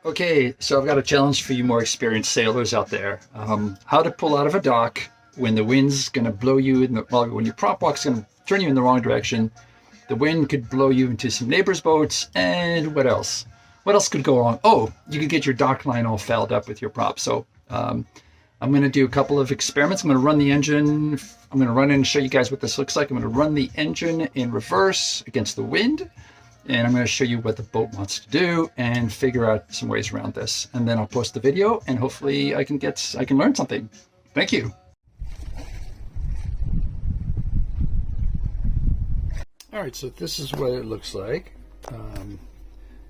Okay, so I've got a challenge for you more experienced sailors out there. How to pull out of a dock when the wind's going to blow you in the, well, when your prop walk's going to turn you in the wrong direction. The wind could blow you into some neighbors' boats, and what else? What else could go wrong? Oh, you could get your dock line all fouled up with your prop. So I'm going to do a couple of experiments. I'm going to run the engine. I'm going to run in and show you guys what this looks like. I'm going to run the engine in reverse against the wind. And I'm going to show you what the boat wants to do and figure out some ways around this. And then I'll post the video and hopefully I can learn something. Thank you. All right, so this is what it looks like.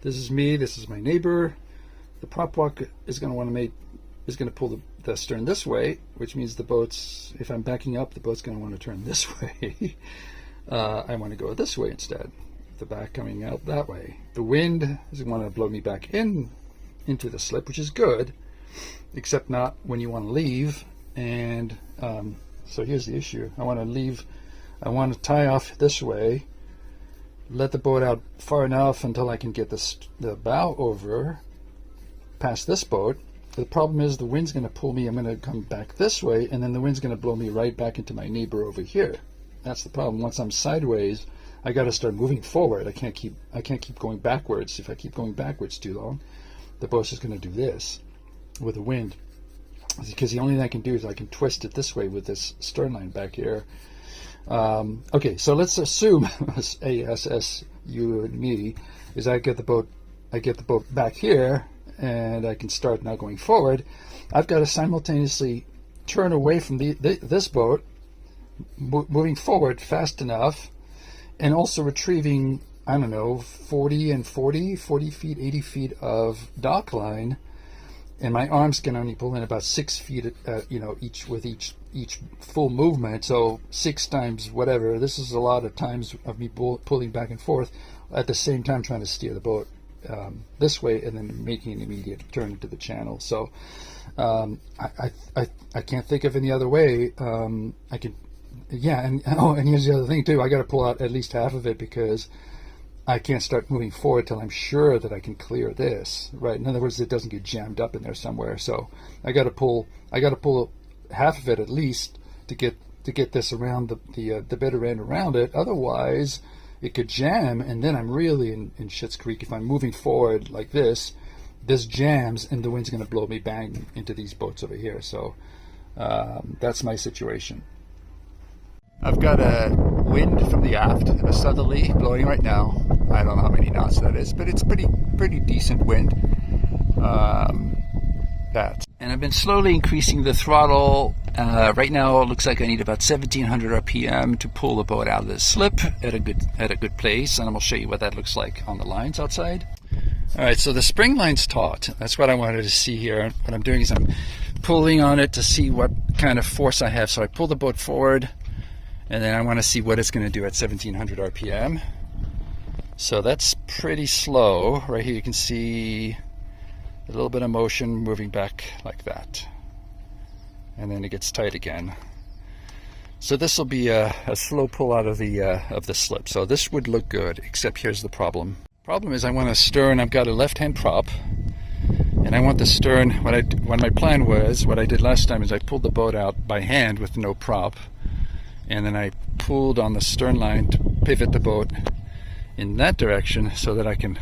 This is me, this is my neighbor. The prop walk is going to pull the stern this way, which means the boat's, if I'm backing up, the boat's going to want to turn this way. I want to go this way instead. The back coming out that way. The wind is going to blow me back into the slip, which is good, except not when you want to leave. And so here's the issue. I want to leave. I want to tie off this way, let the boat out far enough until I can get the bow over past this boat. The problem is the wind's going to pull me. I'm going to come back this way, and then the wind's going to blow me right back into my neighbor over here. That's the problem. Once I'm sideways, I got to start moving forward. I can't keep going backwards. If I keep going backwards too long, the boat's just going to do this with the wind. Because the only thing I can do is I can twist it this way with this stern line back here. Okay, so let's assume ASS, you and me, is I get the boat back here, and I can start now going forward. I've got to simultaneously turn away from this boat, moving forward fast enough, and also retrieving, I don't know, 40 feet, 80 feet of dock line, and my arms can only pull in about 6 feet, each full movement. So 6 times whatever. This is a lot of times of me pulling back and forth at the same time trying to steer the boat this way and then making an immediate turn into the channel. So I can't think of any other way. I can. Yeah, and here's the other thing too. I got to pull out at least half of it because I can't start moving forward till I'm sure that I can clear this. Right. In other words, it doesn't get jammed up in there somewhere. So I got to pull half of it at least to get this around the bitter end around it. Otherwise, it could jam, and then I'm really in Schitt's Creek. If I'm moving forward like this jams, and the wind's going to blow me bang into these boats over here. So that's my situation. I've got a wind from the aft, a southerly blowing right now. I don't know how many knots that is, but it's pretty decent wind. And I've been slowly increasing the throttle. Right now it looks like I need about 1700 RPM to pull the boat out of the slip at a good place, and I'm going to show you what that looks like on the lines outside. All right, so the spring line's taut. That's what I wanted to see here. What I'm doing is I'm pulling on it to see what kind of force I have. So I pull the boat forward, and then I want to see what it's going to do at 1700 RPM. So that's pretty slow. Right here you can see a little bit of motion moving back like that. And then it gets tight again. So this will be a slow pull out of the slip. So this would look good, except here's the problem. Problem is I want a stern. I've got a left-hand prop, and I want the stern. What my plan was, what I did last time is I pulled the boat out by hand with no prop. And then I pulled on the stern line to pivot the boat in that direction so that I can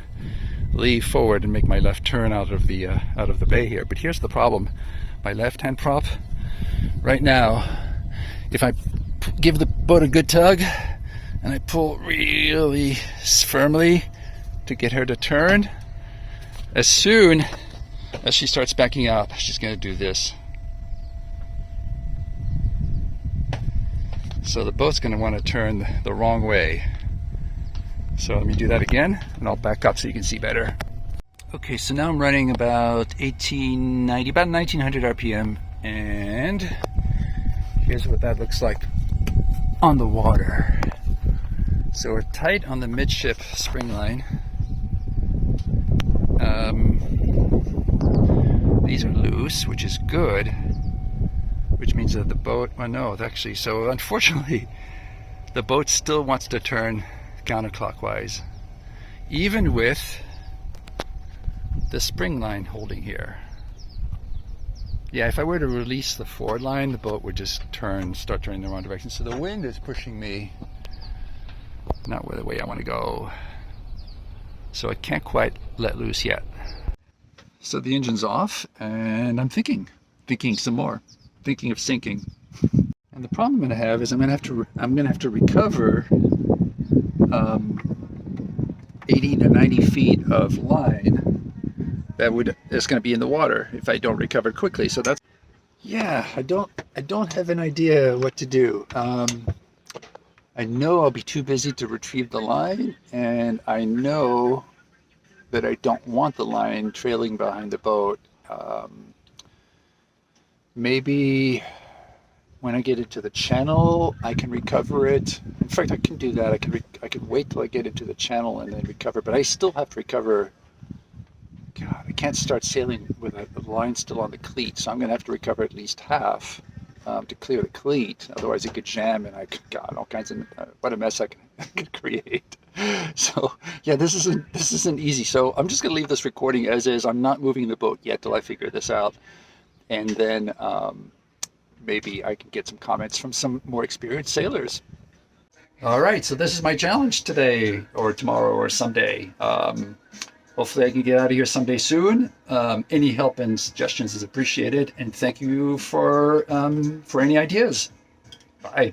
leave forward and make my left turn out of the bay here. But here's the problem. My left-hand prop, right now, if I give the boat a good tug and I pull really firmly to get her to turn, as soon as she starts backing up, she's going to do this. So the boat's going to want to turn the wrong way. So let me do that again, and I'll back up so you can see better. Okay, so now I'm running about 1890, about 1900 RPM, and here's what that looks like on the water. So we're tight on the midship spring line. These are loose, which is good. Which means that the boat, well no, actually, so unfortunately, the boat still wants to turn counterclockwise, even with the spring line holding here. Yeah, if I were to release the forward line, the boat would just start turning the wrong direction. So the wind is pushing me not the way I want to go. So I can't quite let loose yet. So the engine's off, and I'm thinking some more, thinking of sinking. And the problem I'm going to have is I'm going to have to recover 80 to 90 feet of line that's going to be in the water if I don't recover quickly. So that's, yeah, I don't have an idea what to do. I know I'll be too busy to retrieve the line, and I know that I don't want the line trailing behind the boat. Maybe when I get into the channel, I can recover it. In fact, I can do that. I can wait till I get into the channel and then recover, but I still have to recover. God, I can't start sailing with the line still on the cleat, so I'm going to have to recover at least half to clear the cleat. Otherwise, it could jam, and God, all kinds of what a mess I could create. So yeah, this isn't easy. So I'm just going to leave this recording as is. I'm not moving the boat yet till I figure this out, and then maybe I can get some comments from some more experienced sailors. All right, so this is my challenge today, or tomorrow, or someday. Hopefully I can get out of here someday soon. Any help and suggestions is appreciated, and thank you for any ideas. Bye.